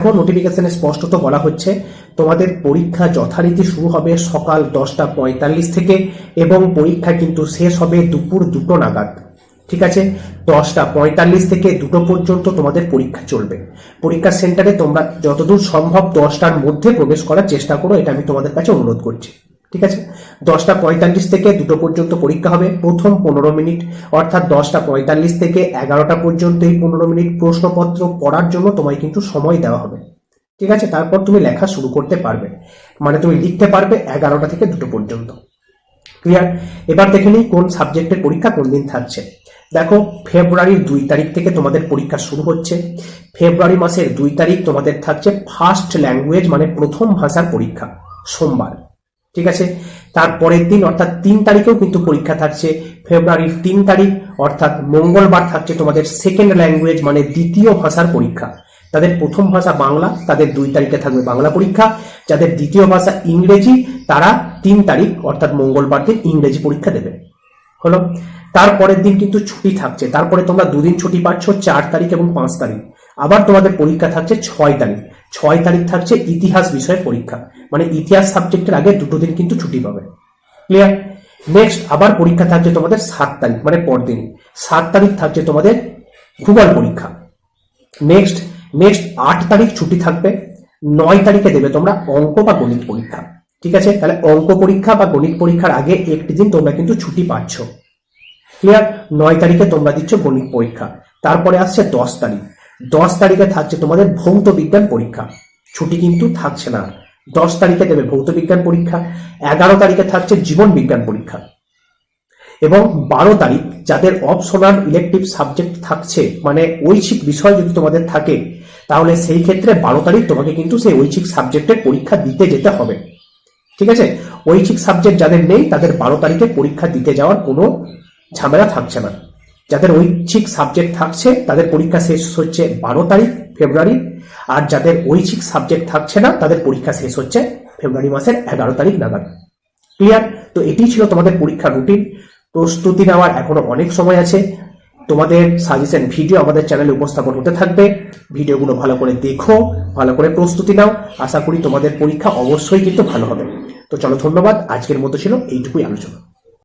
এখন নোটিফিকেশনে স্পষ্টত বলা হচ্ছে তোমাদের পরীক্ষা যথারীতি শুরু হবে সকাল 10:45 থেকে এবং পরীক্ষা কিন্তু শেষ হবে দুপুর 2টো নাগাদ। ঠিক আছে, 10:45 থেকে 2টো পর্যন্ত তোমাদের পরীক্ষা চলবে। পরীক্ষা সেন্টারে তোমরা যতদূর সম্ভব 10টার মধ্যে প্রবেশ করার চেষ্টা করো, এটা আমি তোমাদের কাছে অনুরোধ করছি। ঠিক আছে, 10:45 থেকে 2টো পর্যন্ত পরীক্ষা হবে। প্রথম 15 মিনিট অর্থাৎ 10:45 থেকে 11টা পর্যন্ত এই 15 মিনিট প্রশ্নপত্র পড়ার জন্য তোমায় কিন্তু সময় দেওয়া হবে। ঠিক আছে, তারপর তুমি লেখা শুরু করতে পারবে, মানে তুমি লিখতে পারবে 11টা থেকে 2টো পর্যন্ত। ক্লিয়ার? এবার দেখে নিই কোন সাবজেক্টের পরীক্ষা কোন দিন থাকছে। দেখো, ফেব্রুয়ারির 2 তারিখ থেকে তোমাদের পরীক্ষা শুরু হচ্ছে। ফেব্রুয়ারি মাসের 2 তারিখ তোমাদের থাকছে ফার্স্ট ল্যাঙ্গুয়েজ মানে প্রথম ভাষার পরীক্ষা, সোমবার। ঠিক আছে, তারপরের দিন অর্থাৎ 3 তারিখেও কিন্তু পরীক্ষা থাকছে। ফেব্রুয়ারির 3 তারিখ অর্থাৎ মঙ্গলবার থাকছে তোমাদের সেকেন্ড ল্যাঙ্গুয়েজ মানে দ্বিতীয় ভাষার পরীক্ষা। তাদের প্রথম ভাষা বাংলা, তাদের 2 তারিখে থাকবে বাংলা পরীক্ষা। যাদের দ্বিতীয় ভাষা ইংরেজি, তারা 3 তারিখ অর্থাৎ মঙ্গলবার দিন ইংরেজি পরীক্ষা দেবে। হলো, তারপরের দিন কিন্তু ছুটি থাকছে। তারপরে তোমরা 2 দিন ছুটি পাচ্ছ, 4 তারিখ এবং 5 তারিখ। আবার তোমাদের পরীক্ষা থাকছে 6 তারিখ। 6 তারিখ থাকছে ইতিহাস বিষয়ের পরীক্ষা, মানে ইতিহাস সাবজেক্টের আগে 2টো দিন কিন্তু ছুটি পাবে। ক্লিয়ার? নেক্সট আবার পরীক্ষা থাকছে তোমাদের 7 তারিখ মানে পরদিন। 7 তারিখ থাকছে তোমাদের ভূগোল পরীক্ষা। নেক্সট 8 তারিখ ছুটি থাকবে। 9 তারিখে দেবে তোমরা অঙ্ক বা গণিত পরীক্ষা। ঠিক আছে, তাহলে অঙ্ক পরীক্ষা বা গণিত পরীক্ষার আগে একটি দিন তোমরা কিন্তু ছুটি পাচ্ছ। ক্লিয়ার? 9 তারিখে তোমরা দিচ্ছ গণিত পরীক্ষা। তারপরে আসছে 10 তারিখ। 10 তারিখে থাকছে তোমাদের ভৌত বিজ্ঞান পরীক্ষা, ছুটি কিন্তু থাকছে না। 10 তারিখে দেবে ভৌত বিজ্ঞান পরীক্ষা। 11 তারিখে থাকছে জীবন বিজ্ঞান পরীক্ষা এবং 12 তারিখ যাদের অপশনাল ইলেকটিভ সাবজেক্ট থাকছে মানে ঐচ্ছিক বিষয় যদি তোমাদের থাকে, তাহলে সেই ক্ষেত্রে 12 তারিখ তোমাকে কিন্তু সেই ঐচ্ছিক সাবজেক্টের পরীক্ষা দিতে যেতে হবে। ঠিক আছে, ঐচ্ছিক সাবজেক্ট যাদের নেই তাদের 12 তারিখে পরীক্ষা দিতে যাওয়ার কোনো ঝামেলা থাকছে না। যাদের ঐচ্ছিক সাবজেক্ট থাকছে তাদের পরীক্ষা শেষ হচ্ছে 12 তারিখ ফেব্রুয়ারি, আর যাদের ঐচ্ছিক সাবজেক্ট থাকছে না তাদের পরীক্ষা শেষ হচ্ছে ফেব্রুয়ারি মাসের 11 তারিখ নাগাদ। ক্লিয়ার? তো এটি ছিল তোমাদের পরীক্ষার রুটিন। প্রস্তুতি নেওয়ার এখনো অনেক সময় আছে। তোমাদের সাজেশন ভিডিও আমাদের চ্যানেলে উপস্থাপন হতে থাকবে। ভিডিওগুলো ভালো করে দেখো, ভালো করে প্রস্তুতি নাও। আশা করি তোমাদের পরীক্ষা অবশ্যই কিন্তু ভালো হবে। তো চলো, ধন্যবাদ। আজকের মতো ছিল এইটুকুই আলোচনা।